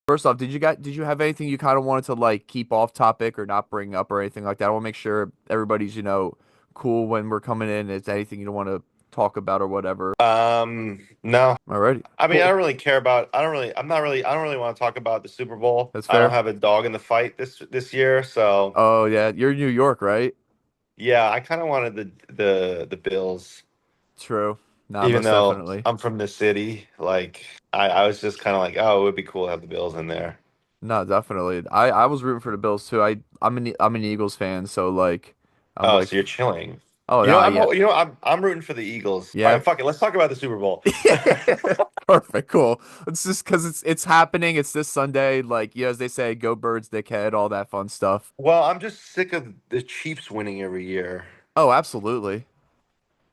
First off, did you have anything you kind of wanted to like keep off topic or not bring up or anything like that? I want to make sure everybody's, cool when we're coming in. Is there anything you don't want to talk about or whatever? No. Alrighty, I mean, I cool. don't really care about. I don't really. I'm not really. I don't really want to talk about the Super Bowl. That's I don't fair. have a dog in the fight this year, so Oh yeah, you're in New York, right? yeah, I kind of wanted the Bills, True. Nah, even most though definitely. I'm from the city. Like, I was just kind of like, oh, it would be cool to have the Bills in there. No, definitely. I was rooting for the Bills too. I'm an Eagles fan, so like I'm Oh, like, so you're chilling. oh You know, nah, yeah, I'm rooting for the Eagles. All yeah. right, fuck it. Let's talk about the Super Bowl. Perfect, cool. It's just because it's happening. It's this Sunday. Like, as they say, go Birds, dickhead, all that fun stuff. Well, I'm just sick of the Chiefs winning every year. Oh, absolutely.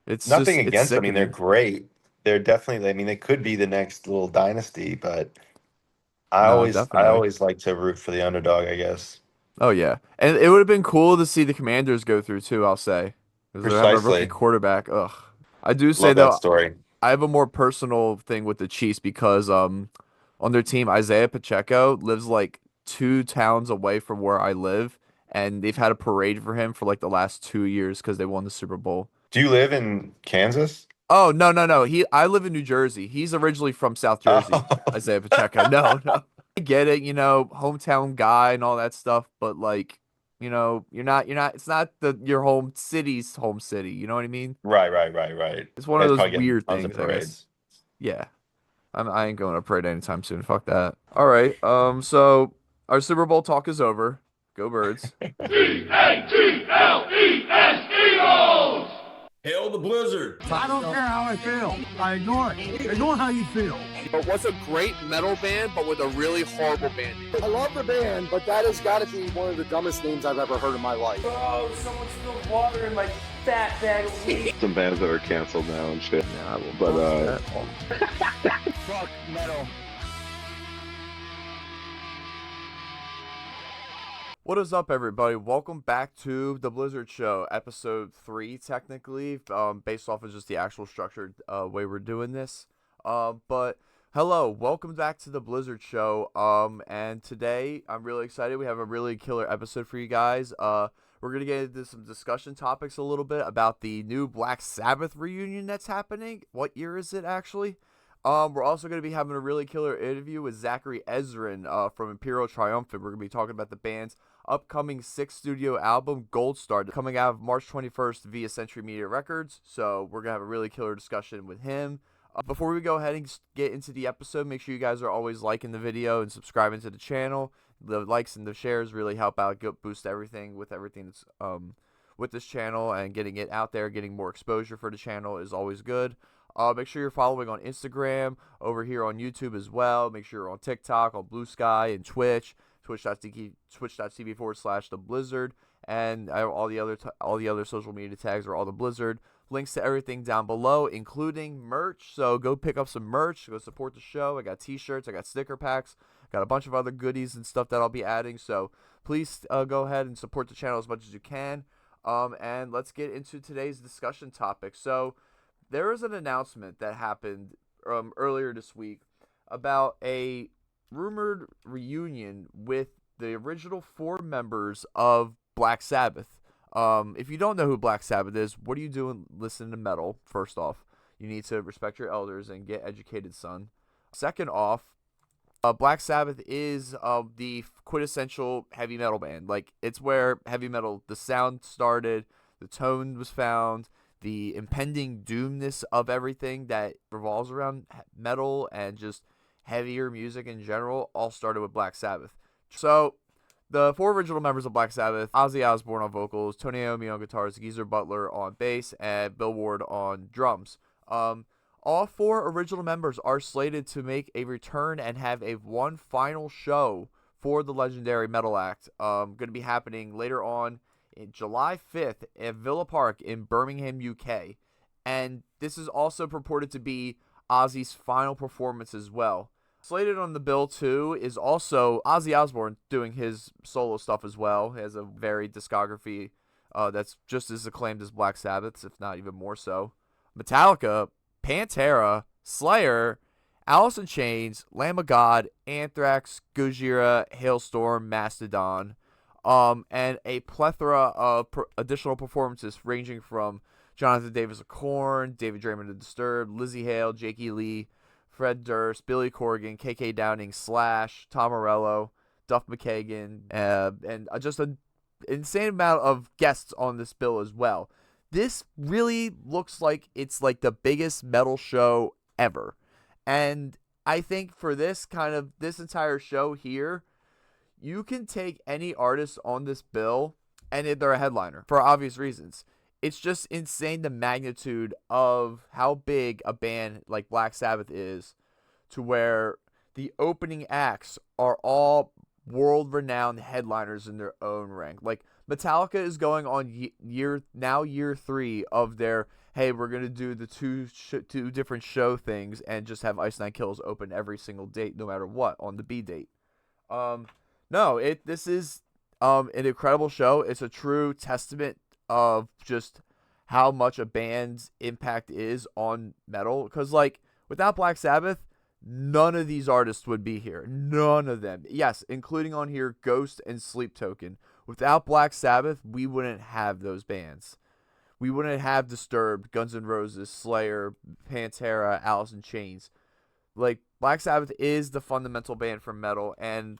It's Nothing just it's against them. I mean, they're sickening. great. They're definitely. I mean, they could be the next little dynasty, but No, I definitely. always like to root for the underdog, I guess. Oh yeah, and it would have been cool to see the Commanders go through too. I'll say because they're having a rookie Precisely. quarterback. Ugh. I do say Love that though, story. I have a more personal thing with the Chiefs because on their team Isaiah Pacheco lives like 2 towns away from where I live, and they've had a parade for him for like the last 2 years because they won the Super Bowl. Do you live in Kansas? Oh no no no. I live in New Jersey. He's originally from South Jersey. Oh. Isaiah Pacheco. No no. I get it. Hometown guy and all that stuff. But like, you're not. It's not your home city's home city. You know what I mean? Right, right, right, right. It's You one of guys those probably getting weird tons of things, I guess. parades. Yeah. I ain't going to parade anytime soon. Fuck that. All right. So our Super Bowl talk is over. Go Birds. Eagles! Hail the Blizzard! I don't care how I feel. I ignore it. Ignore how you feel. But what's a great metal band, but with a really horrible band? I love the band, but that has got to be one of the dumbest names I've ever heard in my life. Oh, someone spilled water in my fat bag of weed. Some bands that are canceled now and shit. Yeah, I will But post that. Fuck metal. What is up, everybody? Welcome back to the Blyzzrd Show, episode 3, technically, based off of just the actual structured way we're doing this. But hello, welcome back to the Blyzzrd Show. And today I'm really excited. We have a really killer episode for you guys. We're gonna get into some discussion topics a little bit about the new Black Sabbath reunion that's happening. What year is it actually? We're also going to be having a really killer interview with Zachary Ezrin from Imperial Triumphant. We're going to be talking about the band's upcoming 6th studio album, Goldstar, coming out March 21st via Century Media Records. So we're going to have a really killer discussion with him. Before we go ahead and get into the episode, make sure you guys are always liking the video and subscribing to the channel. The likes and the shares really help out, boost everything that's with this channel, and getting it out there, getting more exposure for the channel is always good. Make sure you're following on Instagram, over here on YouTube as well. Make sure you're on TikTok, on Blue Sky, and Twitch, twitch.tv/the Blyzzrd, and all the other social media tags are all the Blyzzrd. Links to everything down below, including merch. So go pick up some merch. Go support the show. I got T-shirts. I got sticker packs. Got a bunch of other goodies and stuff that I'll be adding. So please go ahead and support the channel as much as you can. And let's get into today's discussion topic. So there was an announcement that happened earlier this week about a rumored reunion with the original 4 members of Black Sabbath. If you don't know who Black Sabbath is, what are you doing listening to metal? First off, you need to respect your elders and get educated, son. Second off, Black Sabbath is the quintessential heavy metal band. Like, it's where heavy metal, the sound started, the tone was found, the impending doomness of everything that revolves around metal and just heavier music in general all started with Black Sabbath. So the 4 original members of Black Sabbath, Ozzy Osbourne on vocals, Tony Iommi on guitars, Geezer Butler on bass, and Bill Ward on drums. All 4 original members are slated to make a return and have one final show for the legendary metal act. Going to be happening later on July 5th at Villa Park in Birmingham, UK. And this is also purported to be Ozzy's final performance as well. Slated on the bill, too, is also Ozzy Osbourne doing his solo stuff as well. He has a varied discography that's just as acclaimed as Black Sabbath's, if not even more so. Metallica, Pantera, Slayer, Alice in Chains, Lamb of God, Anthrax, Gojira, Hailstorm, Mastodon, and a plethora of additional performances ranging from Jonathan Davis of Korn, David Draymond of Disturbed, Lizzie Hale, Jakey Lee, Fred Durst, Billy Corgan, KK Downing, Slash, Tom Morello, Duff McKagan, and just an insane amount of guests on this bill as well. This really looks like it's like the biggest metal show ever. And I think for this entire show here, you can take any artist on this bill and they're a headliner for obvious reasons. It's just insane the magnitude of how big a band like Black Sabbath is, to where the opening acts are all world-renowned headliners in their own rank. Like Metallica is going on year 3 of their, hey, we're gonna do the two different show things and just have Ice Nine Kills open every single date, no matter what, on the B date. This is an incredible show. It's a true testament of just how much a band's impact is on metal. Because, like, without Black Sabbath, none of these artists would be here. None of them. Yes, including on here Ghost and Sleep Token. Without Black Sabbath, we wouldn't have those bands. We wouldn't have Disturbed, Guns N' Roses, Slayer, Pantera, Alice in Chains. Like, Black Sabbath is the fundamental band for metal, and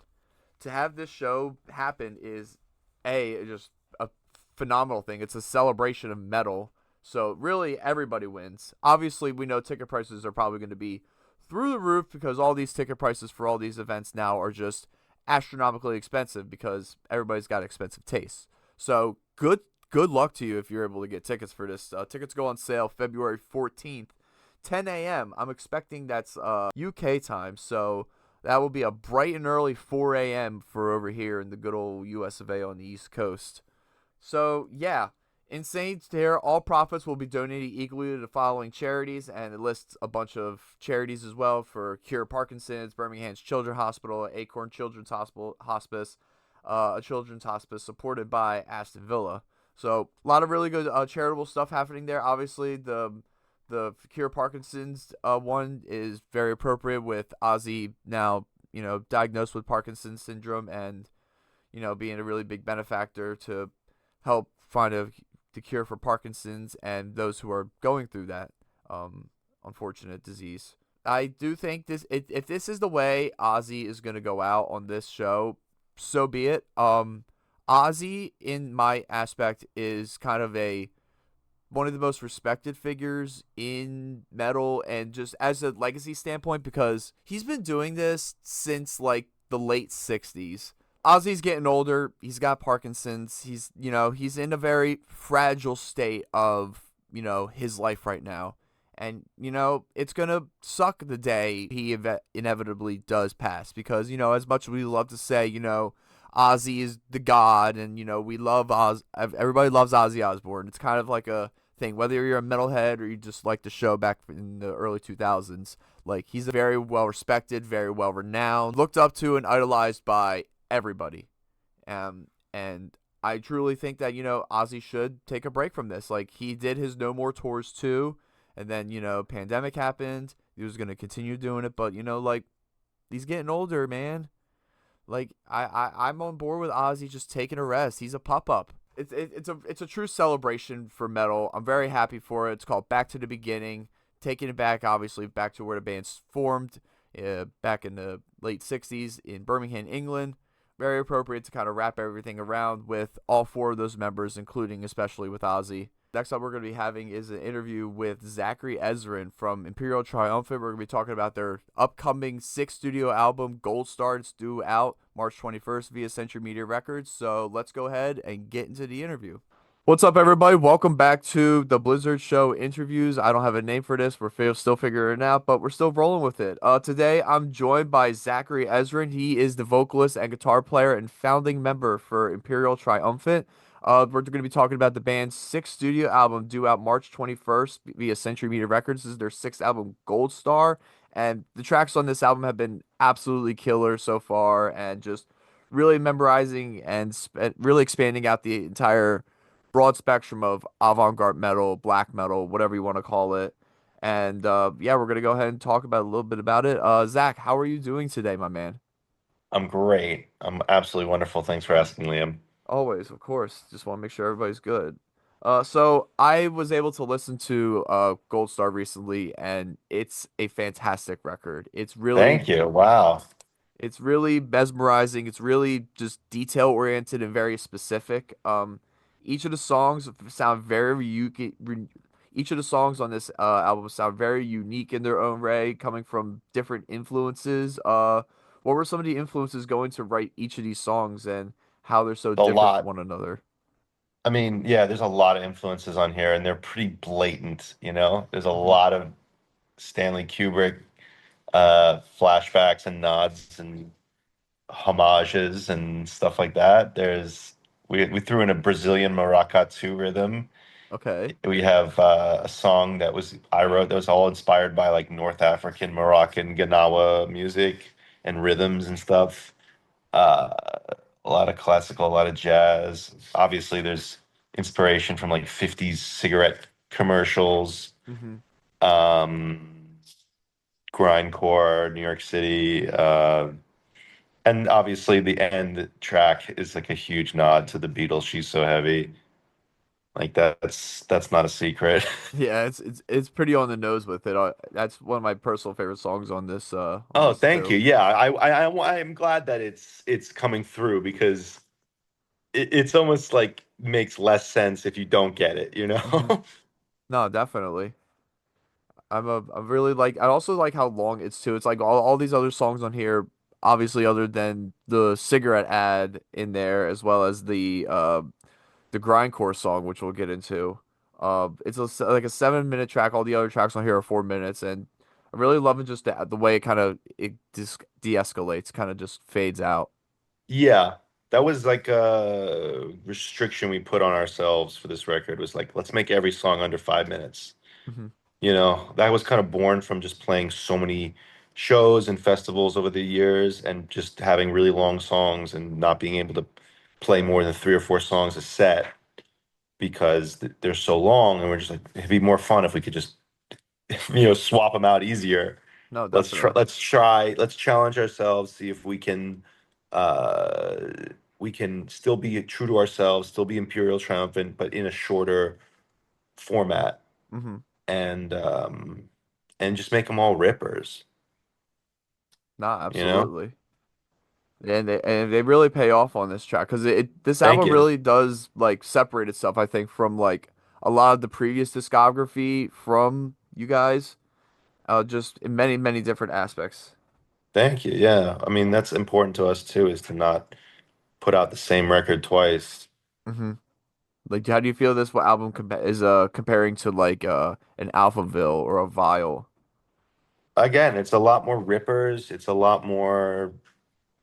to have this show happen is just a phenomenal thing. It's a celebration of metal, so really everybody wins. Obviously, we know ticket prices are probably going to be through the roof because all these ticket prices for all these events now are just astronomically expensive because everybody's got expensive tastes. So good luck to you if you're able to get tickets for this. Tickets go on sale February 14th, 10 a.m. I'm expecting that's UK time, so that will be a bright and early 4 a.m. for over here in the good old US of A on the East Coast. So, yeah, insane to hear. All profits will be donated equally to the following charities, and it lists a bunch of charities as well for Cure Parkinson's, Birmingham's Children's Hospital, Acorn Children's Hospice, a children's hospice supported by Aston Villa. So, a lot of really good charitable stuff happening there. Obviously, the Cure Parkinson's one is very appropriate with Ozzy now, diagnosed with Parkinson's syndrome and, being a really big benefactor to help find the cure for Parkinson's and those who are going through that unfortunate disease. I do think if this is the way Ozzy is going to go out on this show, so be it. Ozzy, in my aspect, is kind of one of the most respected figures in metal, and just as a legacy standpoint, because he's been doing this since like the late 60s. Ozzy's getting older. He's got Parkinson's. He's in a very fragile state of, his life right now. And, it's going to suck the day he inevitably does pass, because, as much as we love to say, Ozzy is the god, and, we love everybody loves Ozzy Osbourne. It's kind of like a thing, whether you're a metalhead or you just like the show back in the early 2000s. Like, he's a very well respected, very well renowned, looked up to and idolized by everybody. And I truly think that, Ozzy should take a break from this. Like, he did his No More tours too, and then, pandemic happened. He was going to continue doing it, but, he's getting older, man. Like, I'm on board with Ozzy just taking a rest. He's a pop-up. It's a true celebration for metal. I'm very happy for it. It's called Back to the Beginning, taking it back, obviously, back to where the band's formed, back in the late 60s in Birmingham, England. Very appropriate to kind of wrap everything around with all 4 of those members, including especially with Ozzy. Next up we're going to be having is an interview with Zachary Ezrin from Imperial Triumphant. We're going to be talking about their upcoming 6th studio album, Goldstar. It's due out March 21st via Century Media Records. So let's go ahead and get into the interview. What's up, everybody? Welcome back to the Blyzzrd Show interviews. I don't have a name for this. We're still figuring it out, but we're still rolling with it. Today, I'm joined by Zachary Ezrin. He is the vocalist and guitar player and founding member for Imperial Triumphant. We're going to be talking about the band's 6th studio album due out March 21st via Century Media Records. This is their 6th album, Goldstar, and the tracks on this album have been absolutely killer so far, and just really memorizing and really expanding out the entire broad spectrum of avant-garde metal, black metal, whatever you want to call it. And yeah, we're gonna go ahead and talk about a little bit about it. Zach, how are you doing today, my man? I'm great. I'm absolutely wonderful. Thanks for asking, Liam. Always, of course. Just want to make sure everybody's good. So I was able to listen to Goldstar recently, and it's a fantastic record. Thank you. Wow. It's really mesmerizing. It's really just detail oriented and very specific. Each of the songs sound very unique. Each of the songs on this album sound very unique in their own way, coming from different influences. What were some of the influences going to write each of these songs, and how they're so A different from lot. one another? I mean, yeah, there's a lot of influences on here, and they're pretty blatant, you know? There's a Hmm. lot of Stanley Kubrick flashbacks and nods and homages and stuff like that. We threw in a Brazilian maracatu rhythm. Okay. We have a song that was I wrote that was all inspired by like North African, Moroccan, Ganawa music and rhythms and stuff. Uh, a lot of classical, a lot of jazz. Obviously, there's inspiration from like 50s cigarette commercials, Hmm. um, grindcore, New York City. And obviously, the end track is like a huge nod to the Beatles. She's so heavy. Like that's not a secret. Yeah, it's pretty on the nose with it. That's one of my personal favorite songs on Oh, this thank you. too. Yeah, I'm glad that it's coming through because it's almost like makes less sense if you don't get it, you Hmm. know? No, definitely. I really like. I also like how long it's too. It's like all these other songs on here, obviously other than the cigarette ad in there, as well as the grindcore song, which we'll get into. It's like a 7 minute track. All the other tracks on here are 4 minutes, and I'm really loving just the way it just de-escalates, kind of just fades out. Yeah, that was like a restriction we put on ourselves for this record was like, let's make every song under 5 minutes. Hmm. You know, that was kind of born from just playing so many shows and festivals over the years and just having really long songs and not being able to play more than three or four songs a set because they're so long. And we're just like, it'd be more fun if we could just, swap them out easier. No, Let's try, definitely. let's challenge ourselves, see if uh, we can still be true to ourselves, still be Imperial Triumphant, but in a shorter format Hmm. and um and just make them all rippers, Nah, you know? absolutely. And they really pay off on this track because this Thank album you. really does like separate itself, I think, from like a lot of the previous discography from you guys, just in many different aspects. Thank you. Yeah. I mean, that's important to us too, is to not put out the same record twice. Hmm. Like, how do you feel this album is comparing to like an Alphaville or a Vile? Again, it's a lot more rippers. It's a lot more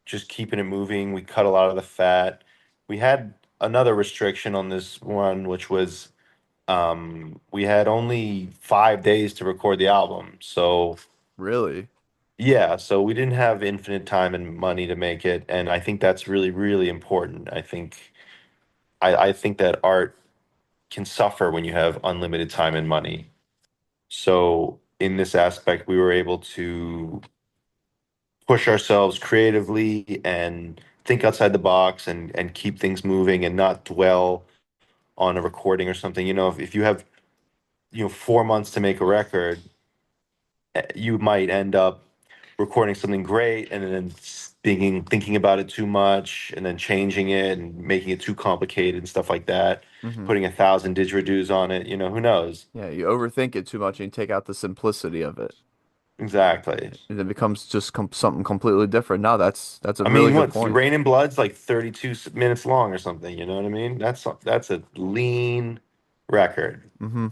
just keeping it moving. We cut a lot of the fat. We had another restriction on this one, which was we had only 5 days to record the album. So Really? yeah, so we didn't have infinite time and money to make it, and I think that's really, really important. I think that art can suffer when you have unlimited time and money. So in this aspect, we were able to push ourselves creatively and think outside the box and keep things moving and not dwell on a recording or something. You know, if you have, 4 months to make a record, you might end up recording something great and then thinking about it too much and then changing it and making it too complicated and stuff like that, Hmm. putting 1,000 didgeridoos on it, who knows. Yeah, you overthink it too much and you take out the simplicity of it, Exactly. and it becomes just something completely different. No, that's a I really mean, good what's point. Rain and Blood's like 32 minutes long or something, you know what I mean? That's a lean record. Hmm.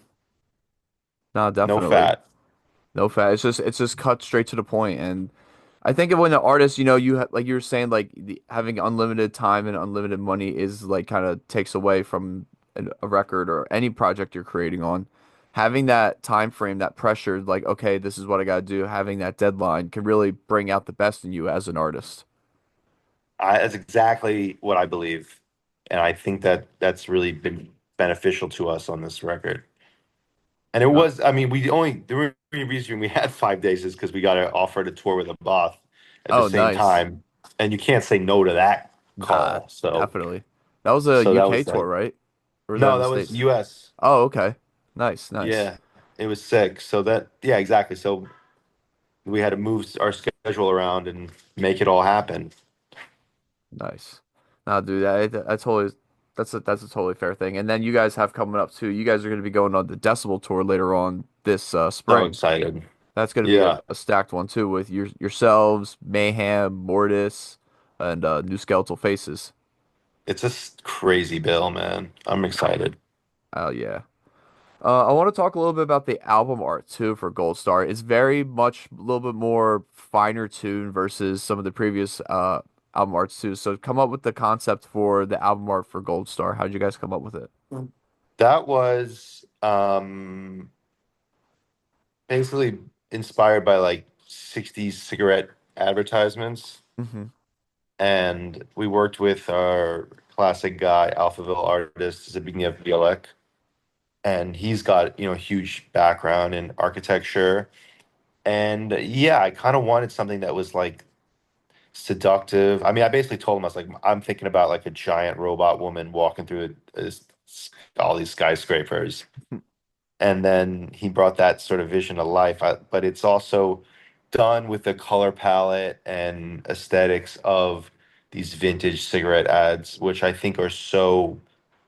No, No definitely. fat. No fat. It's just cut straight to the point. And I think when an artist, like you were saying, like having unlimited time and unlimited money is like kind of takes away from a record or any project you're creating on. Having that time frame, that pressure, like, okay, this is what I gotta do, having that deadline can really bring out the best in you as an artist. That's exactly what I believe. And I think that that's really been beneficial to us on this record. And it Uh, was, I mean, the only reason we had 5 days is because we got offered a tour with a Both at the oh, same nice. time. And you can't say no to that Nah, call. So, definitely. That was a so that UK was tour, like, right? Or was that no, in the that was States? US. Oh, okay. Nice, nice, Yeah, it was sick. So yeah, exactly. So we had to move our schedule around and make it all happen. nice. Nah, dude, I totally that's a totally fair thing. And then you guys have coming up too. You guys are going to be going on the Decibel tour later on this So spring. excited. That's going to be Yeah. a stacked one too with yourselves, Mayhem, Mortis, and New Skeletal Faces. It's just crazy bill, man. I'm excited. Oh yeah. I want to talk a little bit about the album art too for Goldstar. It's very much a little bit more finer tuned versus some of the previous album arts too. So come up with the concept for the album art for Goldstar. How'd you guys come up with it? That was basically inspired by like 60s cigarette advertisements. Hmm. And we worked with our classic guy, Alphaville artist, Zbigniew Bielek. And he's got, a huge background in architecture. And yeah, I kind of wanted something that was like seductive. I mean, I basically told him, I was like, I'm thinking about like a giant robot woman walking through all these skyscrapers. And then he brought that sort of vision to life. But it's also done with the color palette and aesthetics of these vintage cigarette ads, which I think are so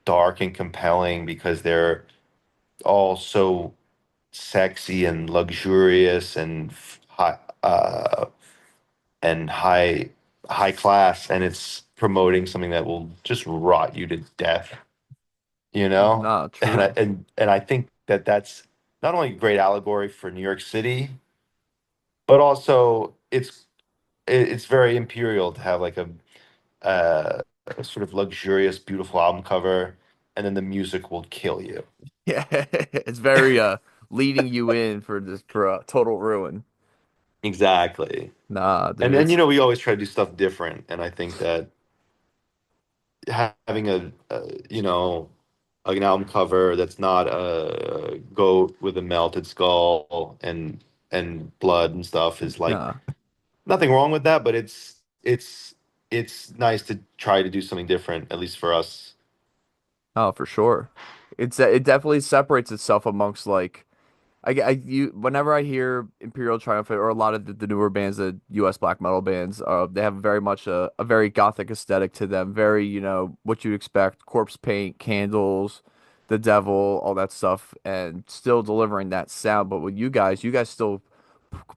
dark and compelling because they're all so sexy and luxurious and high high class, and it's promoting something that will just rot you to death, you know? Nah, And I, true. and I think that that's not only a great allegory for New York City, but also it's very imperial to have like a sort of luxurious, beautiful album cover, and then the music will kill you. Yeah, it's very leading you in for this for total ruin. Exactly. Nah, And dude, then it's we always try to do stuff different, and I think that having like an album cover that's not a goat with a melted skull and blood and stuff is like nah. nothing wrong with that, but it's nice to try to do something different, at least for us. Oh, for sure. It definitely separates itself amongst like whenever I hear Imperial Triumphant or a lot of the newer bands, the U.S. black metal bands, they have very much a very gothic aesthetic to them. Very, what you expect, corpse paint, candles, the devil, all that stuff, and still delivering that sound. But with you guys still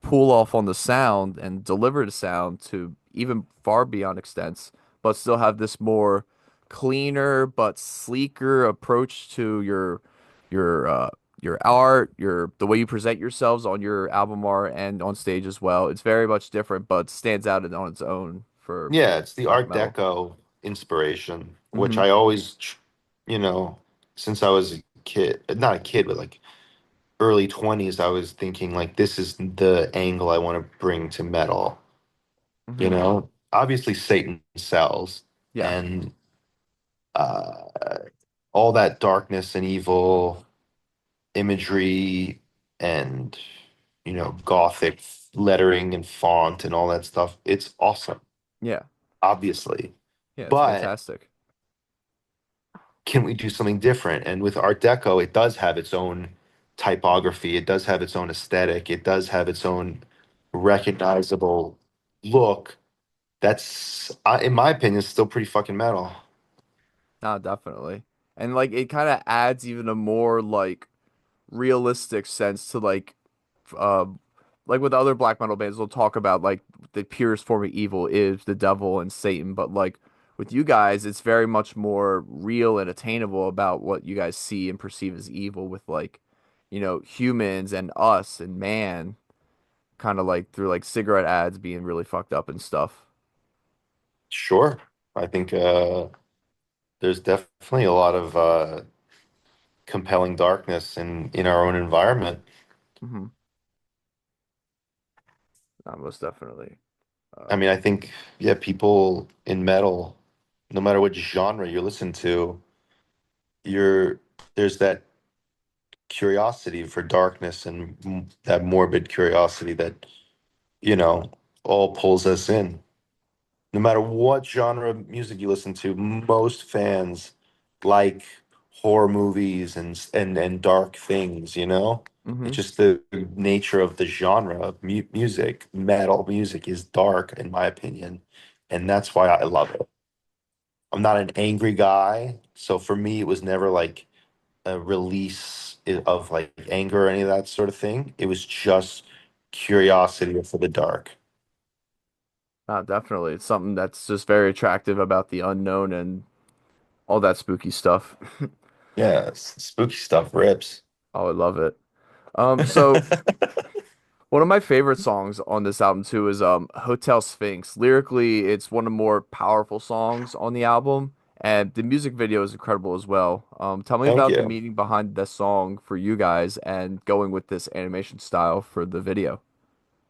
pull off on the sound and deliver the sound to even far beyond extents, but still have this more cleaner but sleeker approach to your your art, your the way you present yourselves on your album art and on stage as well. It's very much different, but stands out on its own for Yeah, it's the black Art metal. Deco inspiration, which Hmm. I always, you know, since I was a kid, not a kid, but like early 20s, I was thinking like this is the angle I want to bring to metal. Hmm. Obviously Satan sells, Yeah, and uh, all that darkness and evil imagery and gothic lettering and font and all that stuff. It's awesome, yeah, obviously. yeah. It's But fantastic. can we do something different? And with Art Deco, it does have its own typography, it does have its own aesthetic, it does have its own recognizable look. That's, in my opinion, still pretty fucking metal. No, definitely. And like it kind of adds even a more like realistic sense to um like with other black metal bands they'll talk about like the purest form of evil is the devil and Satan, but like with you guys it's very much more real and attainable about what you guys see and perceive as evil with like humans and us and man kind of like through like cigarette ads being really fucked up and stuff. Sure. I think there's definitely a lot of compelling darkness in our own environment. Hmm. Most definitely. I mean, I think, yeah, people in metal, no matter what genre you listen to, you're there's that curiosity for darkness and that morbid curiosity that, you know, all pulls us in. No matter what genre of music you listen to, most fans like horror movies and dark things, you know? It's Hmm. just the nature of the genre of music. Metal music is dark, in my opinion, and that's why I love it. I'm not an angry guy, so for me, it was never like a release of like anger or any of that sort of thing. It was just curiosity for the dark. Definitely. It's something that's just very attractive about the unknown and all that spooky stuff. Yeah, spooky stuff rips. Oh, I love it. So one of my favorite songs on this album too is Hotel Sphinx. Lyrically, it's one of the more powerful songs on the album, and the music video is incredible as well. Tell me Thank about the you. meaning behind this song for you guys and going with this animation style for the video.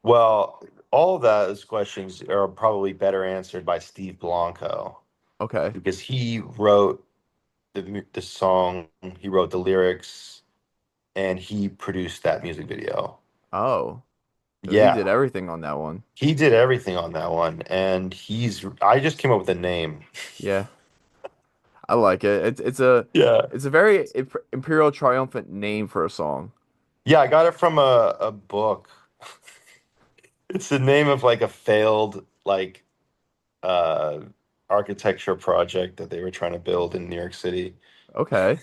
Well, all of those questions are probably better answered by Steve Blanco Okay. because he wrote the song, he wrote the lyrics, and he produced that music video. Oh, so he did Yeah, everything on that one. he did everything on that one, and I just came up with a name. Yeah, I like it. Yeah. It's a very Imperial Triumphant name for a song. Yeah, I got it from a book. It's the name of like a failed like uh architecture project that they were trying to build in New York City Okay.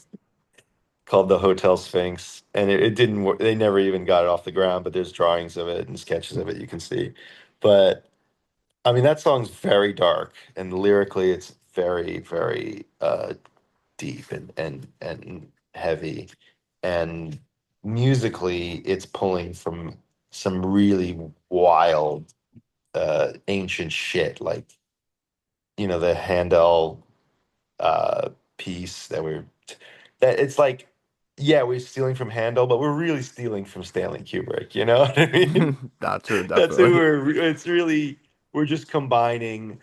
called the Hotel Sphinx. And it didn't work. They never even got it off the ground, but there's drawings of it and sketches of it you can see. But I mean that song's very dark and lyrically it's very, very deep and heavy. And musically it's pulling from some really wild ancient shit like the Handel piece that it's like yeah we're stealing from Handel but we're really stealing from Stanley Kubrick, you know what I mean? Not true, That's who definitely. it's really we're just combining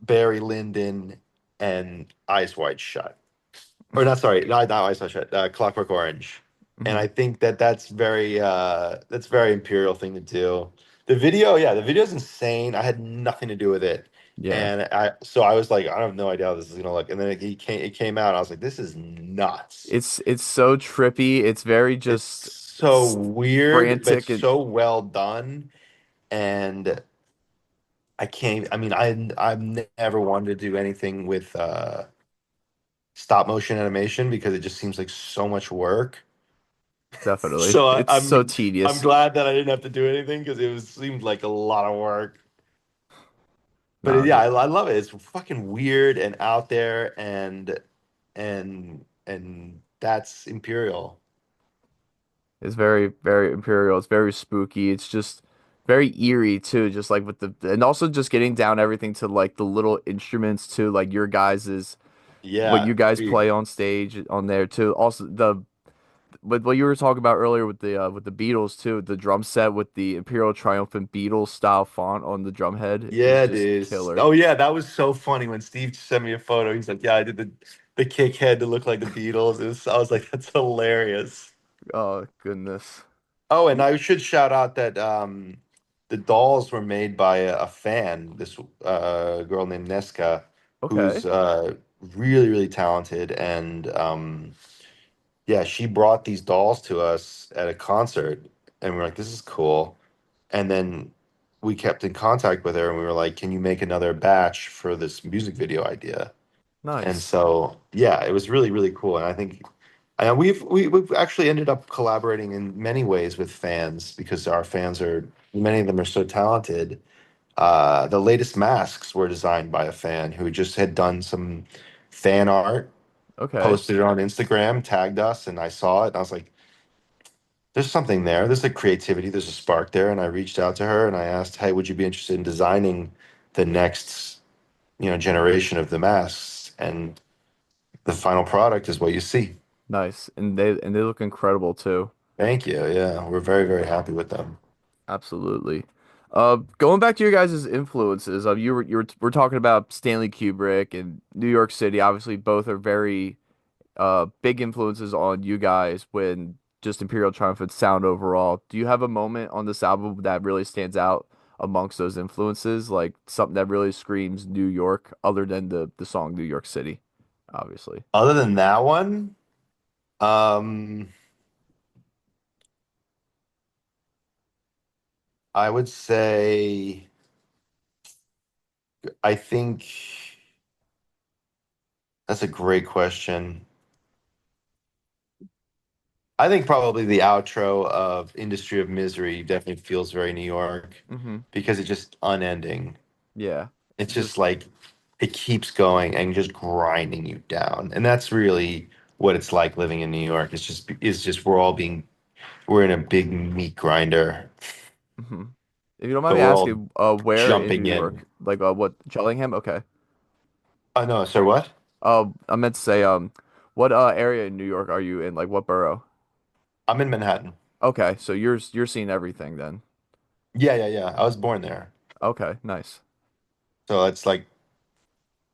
Barry Lyndon and Eyes Wide Shut, or not, sorry, not Eyes Wide Shut, Clockwork Orange. And Mhm. I think that that's very Imperial thing to do. The video, yeah, the video's insane. I had nothing to do with it, Yeah. and I was like, I have no idea how this is gonna look. And then it came out, and I was like, this is nuts. It's so trippy. It's very It's just so weird, but frantic it's and so well done. And I can't. I mean, I've never wanted to do anything with stop motion animation because it just seems like so much work. definitely. So It's so I'm tedious. glad that I didn't have to do anything because seemed like a lot of work. But No, yeah, I love it. It's fucking weird and out there, and that's Imperial. it's very, very imperial. It's very spooky. It's just very eerie too, just like with the and also just getting down everything to like the little instruments too, like your guys's what Yeah, you guys we play on stage on there too. Also the with what you were talking about earlier with the Beatles too, the drum set with the Imperial Triumphant Beatles style font on the drum head is yeah, just dude. killer. Oh yeah, that was so funny when Steve sent me a photo. He's like, "Yeah, I did the kick head to look like the Beatles." I was like, "That's hilarious." Oh goodness. Oh, and I should shout out that the dolls were made by a fan, this girl named Neska, who's Okay. really, really talented. And yeah, she brought these dolls to us at a concert, and we are like, this is cool. And then we kept in contact with her, and we were like, can you make another batch for this music video idea? And Nice. so, yeah, it was really, really cool. And I think we've actually ended up collaborating in many ways with fans because our fans are many of them are so talented. The latest masks were designed by a fan who just had done some fan art, Okay. posted it on Instagram, tagged us, and I saw it. And I was like, "There's something there. There's a creativity. There's a spark there." And I reached out to her and I asked, "Hey, would you be interested in designing the next, generation of the masks?" And the final product is what you see. Nice. And they look incredible too. Thank you. Yeah, we're very, very happy with them. Absolutely. Going back to your guys' influences, we're talking about Stanley Kubrick and New York City. Obviously, both are very big influences on you guys when just Imperial Triumphant sound overall. Do you have a moment on this album that really stands out amongst those influences, like something that really screams New York, other than the song New York City, obviously? Other than that one, um, I would say I think that's a great question. I think probably the outro of Industry of Misery definitely feels very New York Mm-hmm. because it's just unending. Yeah. It's Just just like it keeps going and just grinding you down. And that's really what it's like living in New York. It's just we're in a big meat grinder, hmm If you don't mind but me we're all asking, where in New jumping in. York? Like, what, Chellingham? Okay. Oh no, sir, what? I meant to say, what area in New York are you in? Like, what borough? I'm in Manhattan. Okay, so you're seeing everything then. Yeah, yeah, yeah. I was born there. Okay, nice. So it's like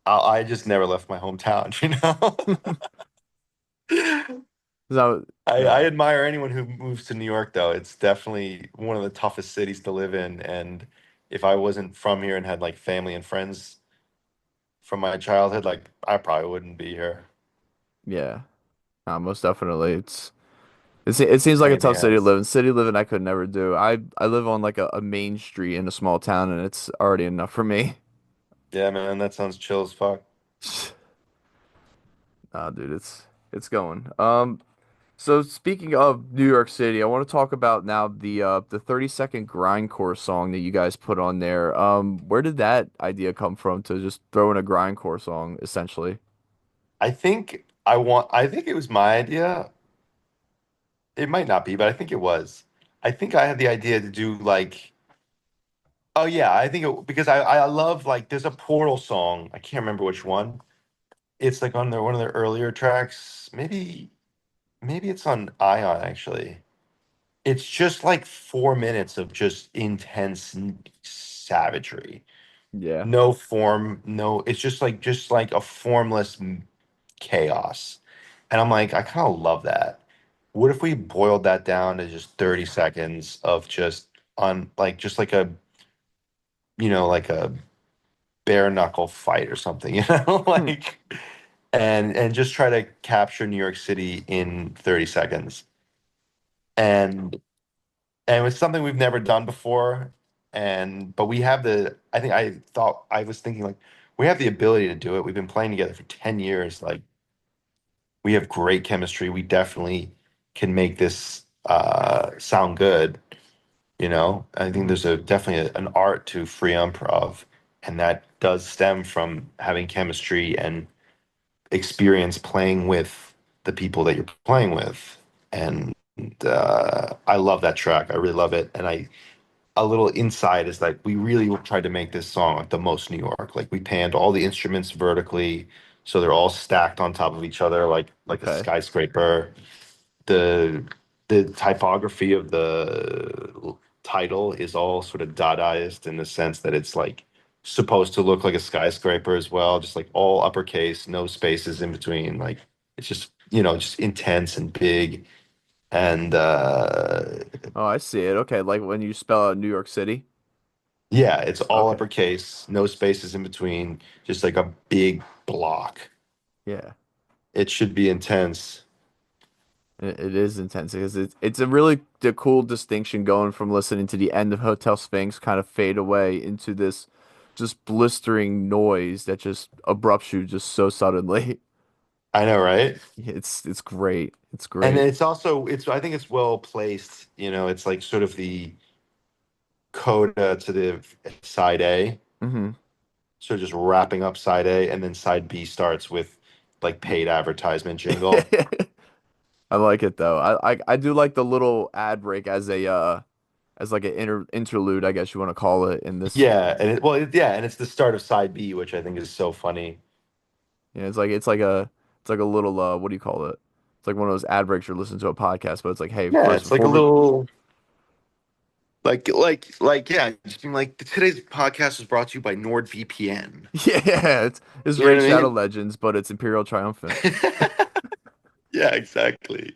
I just never left my hometown, you know? So, I yeah, admire anyone who moves to New York, though. It's definitely one of the toughest cities to live in. And if I wasn't from here and had like family and friends from my childhood, like I probably wouldn't be here. yeah, most definitely. It seems like a Pain in the tough city to ass. live in. City living I could never do. I live on like a main street in a small town, and it's already enough for me. Yeah, man, that sounds chill as fuck. Nah, dude, it's going. So speaking of New York City, I want to talk about now the 30-second grindcore song that you guys put on there. Where did that idea come from to just throw in a grindcore song, essentially? I think it was my idea. It might not be, but I think it was. I think I had the idea to do like, oh yeah, because I love like there's a Portal song. I can't remember which one. It's like on one of their earlier tracks. Maybe it's on Ion actually. It's just like 4 minutes of just intense savagery. Yeah. No form, no. It's just like a formless chaos. And I'm like, I kind of love that. What if we boiled that down to just 30 seconds of just on like just like a like a bare knuckle fight or something, Hmm. like and just try to capture New York City in 30 seconds. And it was something we've never done before. And but we have the I was thinking like we have the ability to do it. We've been playing together for 10 years. Like we have great chemistry. We definitely can make this sound good. I think hmm there's definitely an art to free improv, and that does stem from having chemistry and experience playing with the people that you're playing with. And I love that track. I really love it. And a little insight is like we really tried to make this song like the most New York. Like we panned all the instruments vertically, so they're all stacked on top of each other, like a Okay. skyscraper. The typography of the title is all sort of Dadaist in the sense that it's like supposed to look like a skyscraper as well, just like all uppercase, no spaces in between. Like it's just just intense and big. And Oh, I see it. Okay, like when you spell out New York City. yeah, it's all Okay. uppercase, no spaces in between, just like a big block. Yeah. It should be intense. It is intense because it's a really cool distinction going from listening to the end of Hotel Sphinx kind of fade away into this just blistering noise that just abrupts you just so suddenly. I know, right? It's great. It's And great. it's also it's I think it's well placed. It's like sort of the coda to the side A, hmm so just wrapping up side A, and then side B starts with like paid advertisement jingle. I like it though. I do like the little ad break as like an interlude, I guess you want to call it in this. Yeah, and it's the start of side B, which I think is so funny. Yeah, it's like a little what do you call it? It's like one of those ad breaks you're listening to a podcast, but it's like, hey, Yeah, first it's like a before we little yeah, just being like today's podcast was brought to you by NordVPN. yeah, it's You know Raid what Shadow I Legends, but it's Imperial Triumphant. mean? Yeah, exactly.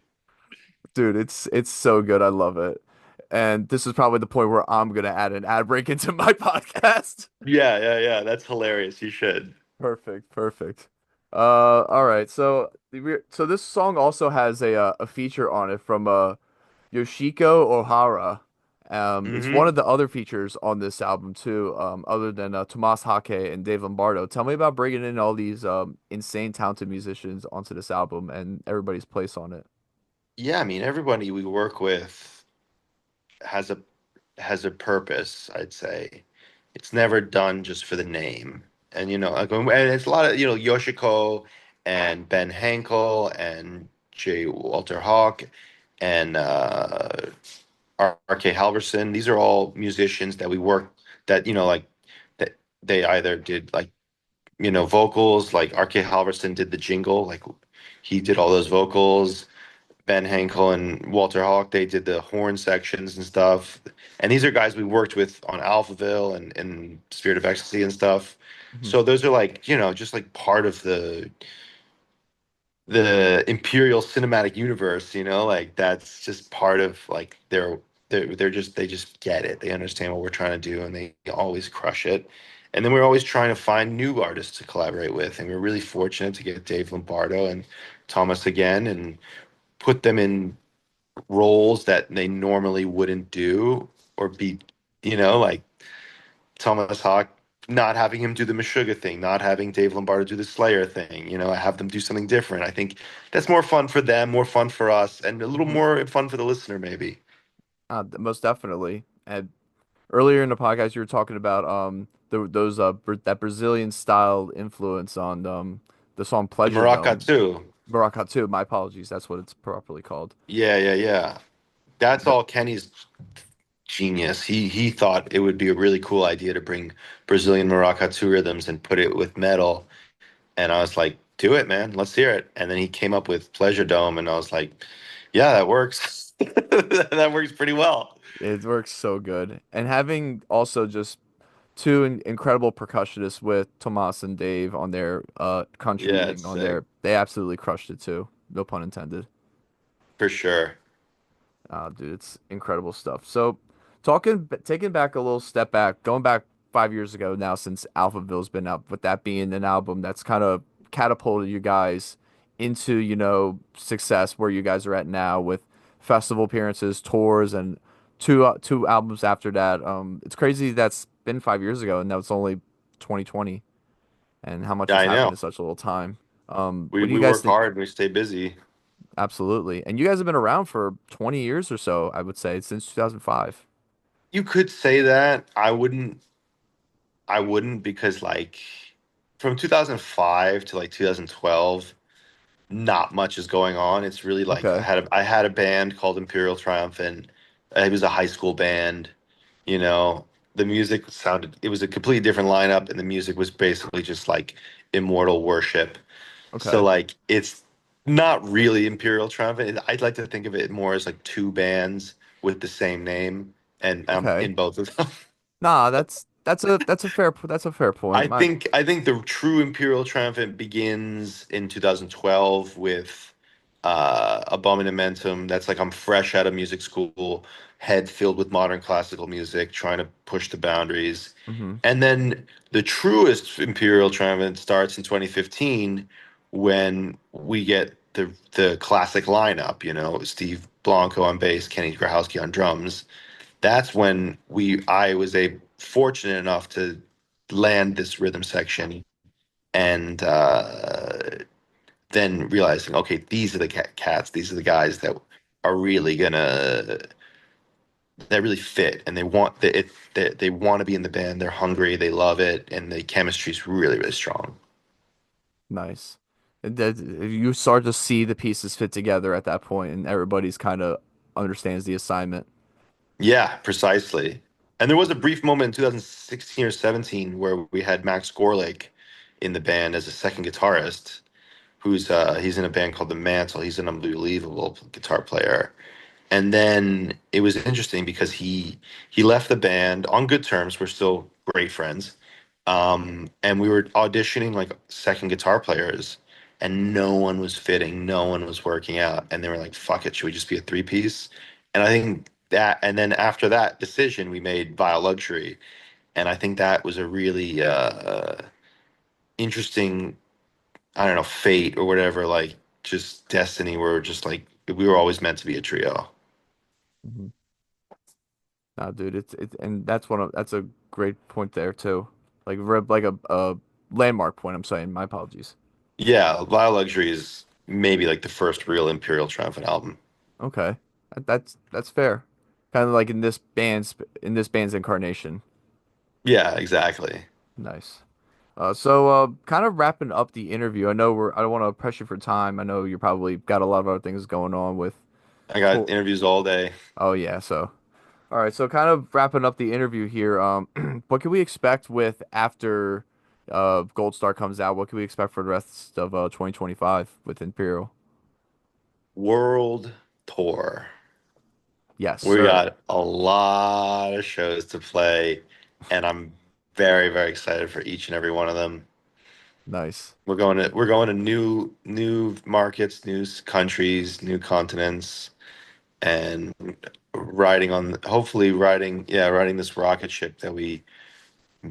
Dude, it's so good. I love it. And this is probably the point where I'm gonna add an ad break into my podcast. Yeah, yeah, yeah. That's hilarious. You should. Perfect, perfect. All right. So so this song also has a feature on it from Yoshiko Ohara. It's one Hmm. of the other features on this album too, other than Tomas Hake and Dave Lombardo. Tell me about bringing in all these insane talented musicians onto this album and everybody's place on it. Yeah, I mean, everybody we work with has a purpose, I'd say. It's never done just for the name. And and it's a lot of, Yoshiko and Ben Hankel and J. Walter Hawk and R.K. Halverson. These are all musicians that we work that, like that they either did like, vocals, like R.K. Halverson did the jingle, like he did all those vocals. Ben Hankel and Walter Hawk, they did the horn sections and stuff. And these are guys we worked with on Alphaville and Spirit of Ecstasy and stuff. Mhm. So those are like, just like part of the Imperial cinematic universe, like that's just part of like they just get it. They understand what we're trying to do and they always crush it. And then we're always trying to find new artists to collaborate with. And we're really fortunate to get Dave Lombardo and Thomas again and put them in roles that they normally wouldn't do or be, like Thomas Hawk, not having him do the Meshuggah thing, not having Dave Lombardo do the Slayer thing, I have them do something different. I think that's more fun for them, more fun for us, and a little Mhm. more fun for the listener, maybe. Most definitely. And earlier in the podcast, you were talking about those that Brazilian style influence on the song The Pleasure Maraca Dome. too. Maracatu. My apologies. That's what it's properly called. Yeah, yeah, yeah. That's But all Kenny's genius. He thought it would be a really cool idea to bring Brazilian maracatu rhythms and put it with metal. And I was like, do it, man. Let's hear it. And then he came up with Pleasure Dome, and I was like, yeah, that works. That works pretty well. it works so good. And having also just two incredible percussionists with Tomas and Dave on their Yeah, contributing it's on sick. their they absolutely crushed it too. No pun intended. For sure. Dude, it's incredible stuff. So, taking back a little step back, going back 5 years ago now since Alphaville's been out, with that being an album that's kind of catapulted you guys into, success where you guys are at now with festival appearances, tours, and two albums after that. It's crazy that's been 5 years ago and now it's only 2020 and how much Yeah, has I happened know. in such a little time. We What do we you guys work think? hard and we stay busy. Absolutely. And you guys have been around for 20 years or so, I would say, since 2005. You could say that. I wouldn't because like from 2005 to like 2012, not much is going on. It's really like I Okay. had a I had a band called Imperial Triumphant. It was a high school band. You know, the music sounded. It was a completely different lineup, and the music was basically just like immortal worship. So Okay. like it's not really Imperial Triumphant. I'd like to think of it more as like two bands with the same name, and I'm Okay. in both of them. Nah, that's a fair point. I think the true Imperial Triumphant begins in 2012 with Abominamentum. That's like I'm fresh out of music school, head filled with modern classical music, trying to push the boundaries. Hmm. And then the truest Imperial Triumphant starts in 2015 when we get the classic lineup, Steve Blanco on bass, Kenny Grahowski on drums. That's when I was fortunate enough to land this rhythm section and then realizing, okay, these are the cats, these are the guys that are really gonna that really fit and they want to be in the band, they're hungry, they love it, and the chemistry is really, really strong. Nice. And that you start to see the pieces fit together at that point, and everybody's kind of understands the assignment. Yeah, precisely. And there was a brief moment in 2016 or 17 where we had Max Gorlake in the band as a second guitarist, who's he's in a band called The Mantle. He's an unbelievable guitar player. And then it was interesting because he left the band on good terms. We're still great friends. And we were auditioning like second guitar players. and no one was fitting, no one was working out, and they were like, "Fuck it, should we just be a three piece?" And I think that, and then after that decision, we made Vile Luxury, and I think that was a really interesting, I don't know, fate or whatever, like just destiny. Where we're just like we were always meant to be a trio. Mhm. Nah, dude, it's and that's a great point there too. Like a landmark point. I'm saying. My apologies. Yeah, Vile Luxury is maybe like the first real Imperial Triumphant album. Okay, that's fair. Kind of like in this band's incarnation. Yeah, exactly. Nice. Kind of wrapping up the interview. I don't want to press you for time. I know you probably got a lot of other things going on with I got tour. interviews all day. Oh yeah, so all right. So kind of wrapping up the interview here. What can we expect with after Goldstar comes out? What can we expect for the rest of 2025 with Imperial? World tour. Yes, We sir. got a lot of shows to play, and I'm very, very excited for each and every one of them. Nice. We're going to new markets, countries, new continents, and hopefully riding this rocket ship that we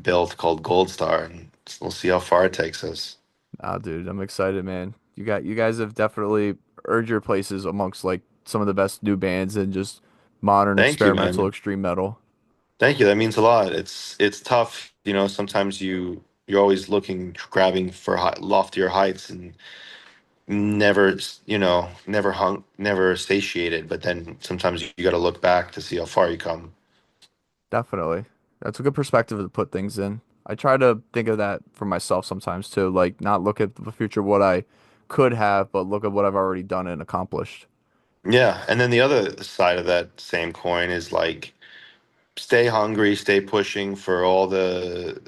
built called Goldstar, and we'll see how far it takes us. Ah, dude, I'm excited, man. You guys have definitely earned your places amongst like some of the best new bands and just modern Thank you, experimental man. extreme metal. Thank you. That means a lot. It's tough, sometimes you're always looking, grabbing for loftier heights and never, never satiated. But then sometimes you got to look back to see how far you come. Definitely. That's a good perspective to put things in. I try to think of that for myself sometimes too, like not look at the future what I could have, but look at what I've already done and accomplished. Yeah. And then the other side of that same coin is like stay hungry, stay pushing for all the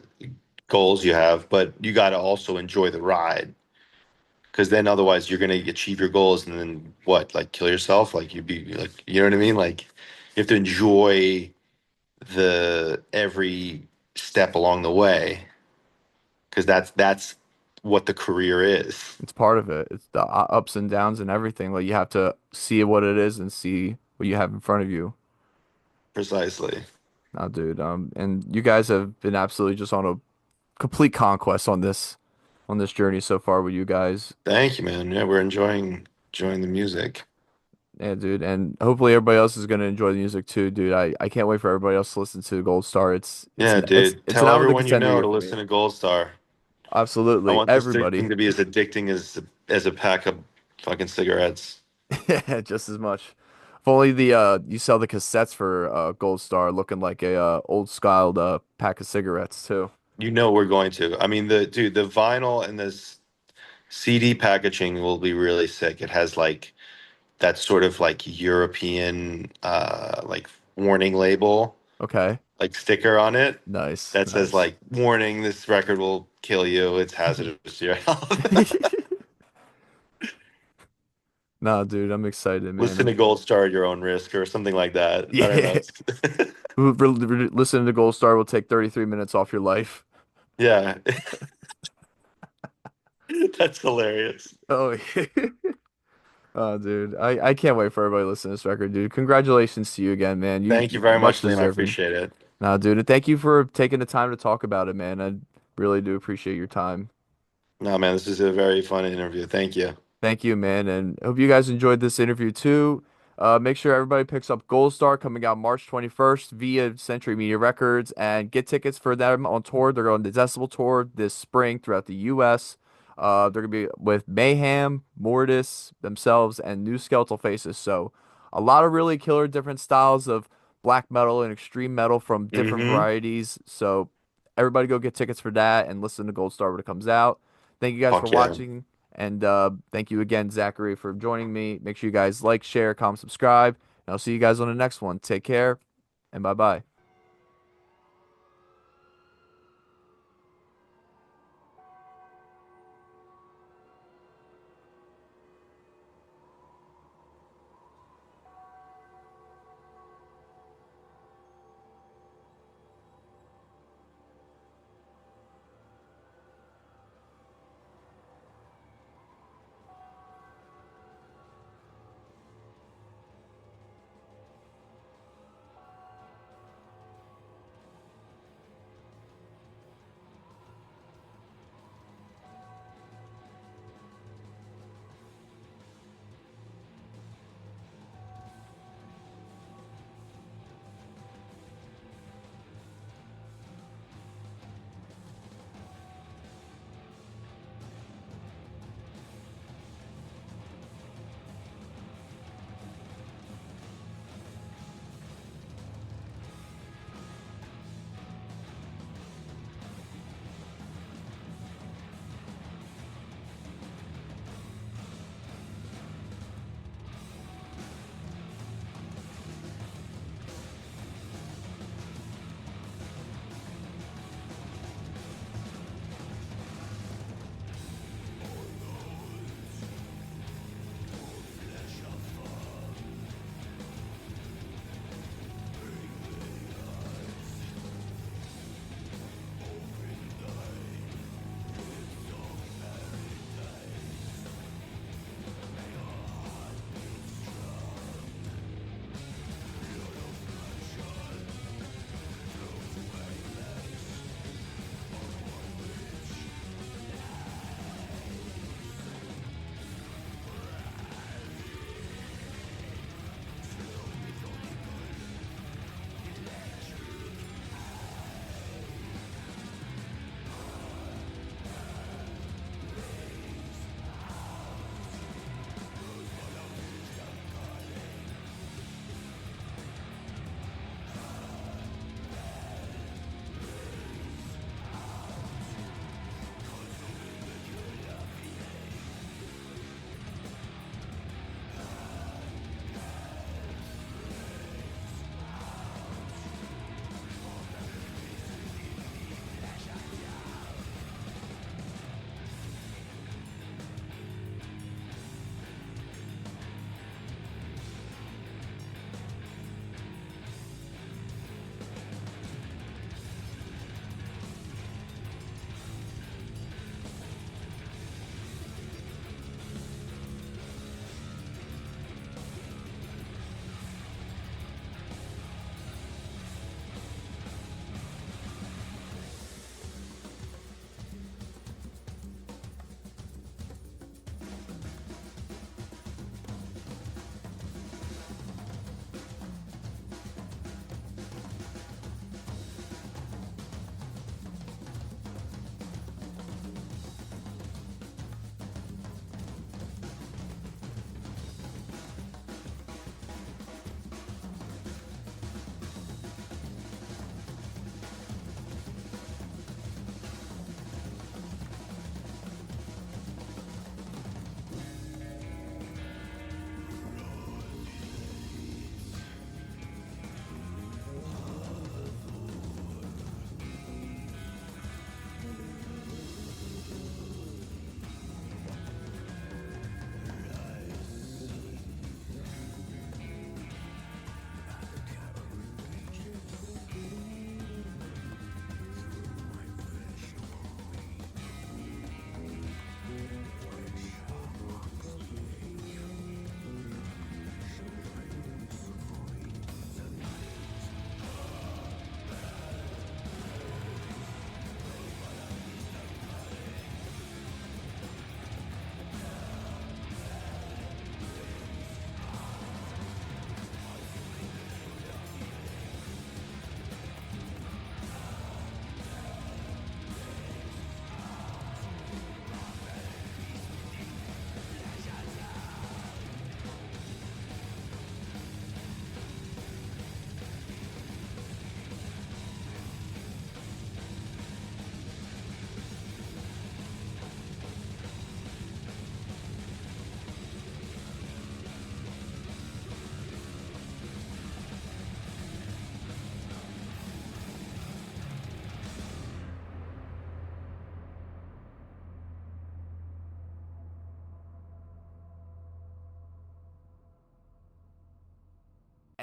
goals you have, but you got to also enjoy the ride. Because then otherwise you're going to achieve your goals and then what, like kill yourself? Like you'd be like, you know what I mean? Like you have to enjoy the every step along the way because that's what the career is. It's part of it. It's the ups and downs and everything. Like you have to see what it is and see what you have in front of you. Precisely. Nah, dude. And you guys have been absolutely just on a complete conquest on this journey so far with you guys. Thank you, man. Yeah, we're enjoying the music. Yeah, dude. And hopefully everybody else is gonna enjoy the music too, dude. I can't wait for everybody else to listen to Gold Star. Yeah, dude. It's an Tell album to everyone you contend know year to for me. listen to Gold Star. I Absolutely. want this thing Everybody. to be as addicting as a pack of fucking cigarettes. Yeah, just as much. If only the you sell the cassettes for Gold Star looking like a old styled pack of cigarettes too. You know we're going to. I mean, the vinyl and this CD packaging will be really sick. It has like that sort of like European like warning label, Okay. like sticker on it Nice. that says Nice. like warning, this record will kill you. It's hazardous to your health. No, dude, I'm excited, man. Listen to Gold Star at your own risk or something like that. I don't Yeah. know. Listening to Gold Star will take 33 minutes off your life. Yeah. That's hilarious. Oh, yeah. Oh, dude. I can't wait for everybody to listen to this record, dude. Congratulations to you again, man. Thank you You very much much, Liam. I deserving. appreciate it. Nah, dude. And thank you for taking the time to talk about it, man. I really do appreciate your time. No, man, this is a very fun interview. Thank you. Thank you, man. And hope you guys enjoyed this interview too. Make sure everybody picks up Goldstar coming out March 21st via Century Media Records and get tickets for them on tour. They're going to the Decibel tour this spring throughout the U.S. They're going to be with Mayhem, Mortis themselves, and New Skeletal Faces. So a lot of really killer different styles of black metal and extreme metal from different Mm-hmm. varieties. So everybody go get tickets for that and listen to Goldstar when it comes out. Thank you guys for Fuck yeah. watching. And thank you again, Zachary, for joining me. Make sure you guys like, share, comment, subscribe. And I'll see you guys on the next one. Take care and bye bye.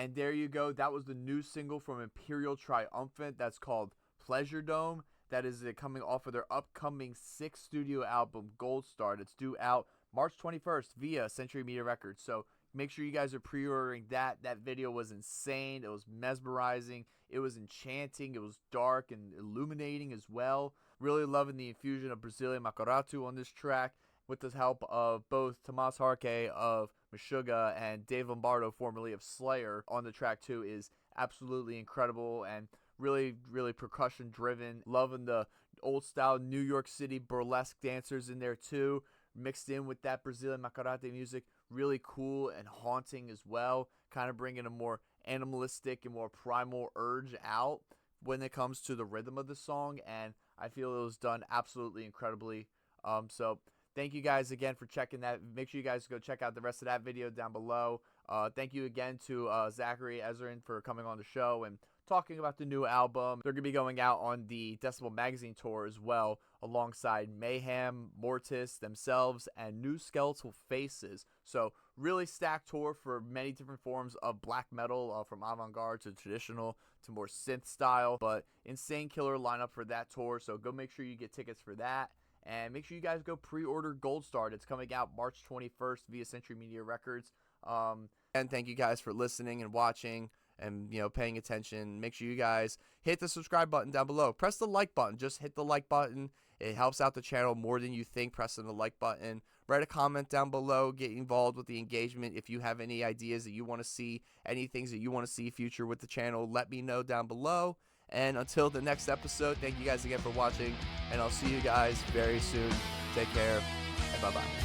And there you go. That was the new single from Imperial Triumphant. That's called Pleasure Dome. That is coming off of their upcoming 6th studio album, Goldstar. It's due out March 21st via Century Media Records. So make sure you guys are pre-ordering that. That video was insane. It was mesmerizing. It was enchanting. It was dark and illuminating as well. Really loving the infusion of Brazilian Makaratu on this track with the help of both Tomás Jarque of Meshuggah and Dave Lombardo, formerly of Slayer, on the track too, is absolutely incredible and really, really percussion driven. Loving the old style New York City burlesque dancers in there too, mixed in with that Brazilian Makarate music. Really cool and haunting as well, kind of bringing a more animalistic and more primal urge out when it comes to the rhythm of the song, and I feel it was done absolutely incredibly. So thank you guys again for checking that. Make sure you guys go check out the rest of that video down below. Thank you again to Zachary Ezrin for coming on the show and talking about the new album. They're going to be going out on the Decibel magazine tour as well, alongside Mayhem, Mortis, themselves, and New Skeletal Faces. So really stacked tour for many different forms of black metal, from avant-garde to traditional to more synth style. But insane killer lineup for that tour, so go make sure you get tickets for that. And make sure you guys go pre-order Goldstar. It's coming out March 21st via Century Media Records. And thank you guys for listening and watching and, paying attention. Make sure you guys hit the subscribe button down below. Press the like button. Just hit the like button. It helps out the channel more than you think, pressing the like button. Write a comment down below. Get involved with the engagement. If you have any ideas that you want to see, any things that you want to see future with the channel, let me know down below. And until the next episode, thank you guys again for watching, and I'll see you guys very soon. Take care, and bye-bye.